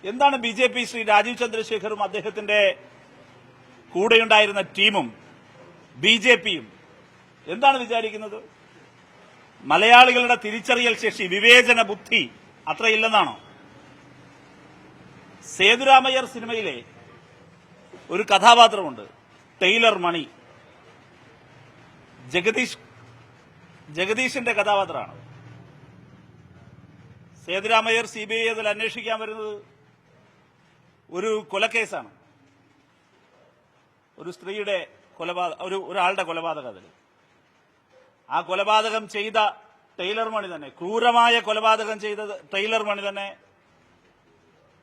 എന്താണ് B J P Shri Rajeev ചന്ദ്രശേഖറും അദ്ദേഹത്തിന്റെ കൂടെയുണ്ടായിരുന്ന ടീമും ബി ജെ പിയും എന്താണ് വിചാരിക്കുന്നത്? മലയാളികളുടെ തിരിച്ചറിയൽ ശേഷി, വിവേചന ബുദ്ധി അത്രയില്ലെന്നാണോ? സേതുരാമയ്യർ സിനിമയിലെ ഒരു കഥാപാത്രമുണ്ട്, ടൈലർ മണി. ജഗദീഷിന്റെ കഥാപാത്രമാണ്. സേതുരാമയ്യർ CBI അതിൽ അന്വേഷിക്കാൻ വരുന്നത് ഒരു കൊലക്കേസാണ്. ഒരു സ്ത്രീയുടെ ഒരാളുടെ കൊലപാതകം. അതിൽ ആ കൊലപാതകം ചെയ്ത ടൈലർ മണി തന്നെ, ക്രൂരമായ കൊലപാതകം ചെയ്ത ടൈലർ മണി തന്നെ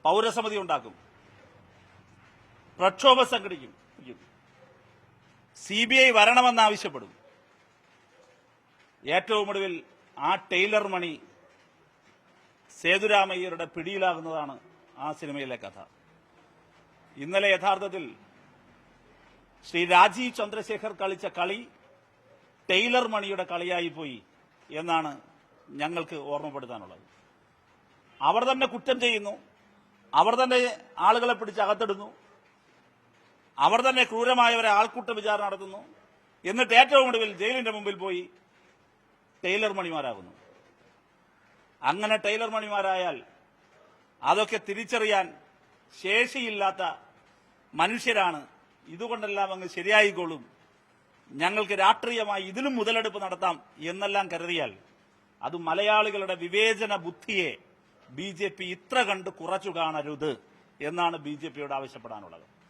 പൗരസമിതി ഉണ്ടാക്കും, പ്രക്ഷോഭം സംഘടിക്കും, CBI വരണമെന്നാവശ്യപ്പെടും. ഏറ്റവും ഒടുവിൽ ആ ടൈലർ മണി സേതുരാമയ്യരുടെ പിടിയിലാകുന്നതാണ് ആ സിനിമയിലെ കഥ. ഇന്നലെ യഥാർത്ഥത്തിൽ ശ്രീ രാജീവ് ചന്ദ്രശേഖർ കളിച്ച കളി ടൈലർ മണിയുടെ കളിയായിപ്പോയി എന്നാണ് ഞങ്ങൾക്ക് ഓർമ്മപ്പെടുത്താനുള്ളത്. അവർ തന്നെ കുറ്റം ചെയ്യുന്നു, അവർ തന്നെ ആളുകളെ പിടിച്ച് അകത്തിടുന്നു, അവർ തന്നെ ക്രൂരമായവരെ ആൾക്കൂട്ട വിചാരണ നടത്തുന്നു. എന്നിട്ട് ഏറ്റവും ഒടുവിൽ ജയിലിന്റെ മുമ്പിൽ പോയി ടൈലർ മണിമാരാകുന്നു. അങ്ങനെ ടൈലർ മണിമാരായാൽ അതൊക്കെ തിരിച്ചറിയാൻ ശേഷിയില്ലാത്ത മനുഷ്യരാണ്. ഇതുകൊണ്ടെല്ലാം അങ്ങ് ശരിയായിക്കോളും, ഞങ്ങൾക്ക് രാഷ്ട്രീയമായി ഇതിലും മുതലെടുപ്പ് നടത്താം എന്നെല്ലാം കരുതിയാൽ അത് മലയാളികളുടെ വിവേചന ബുദ്ധിയെ BJP ഇത്ര കണ്ട് കുറച്ചു കാണരുത് എന്നാണ് BJPയോട് ആവശ്യപ്പെടാനുള്ളത്.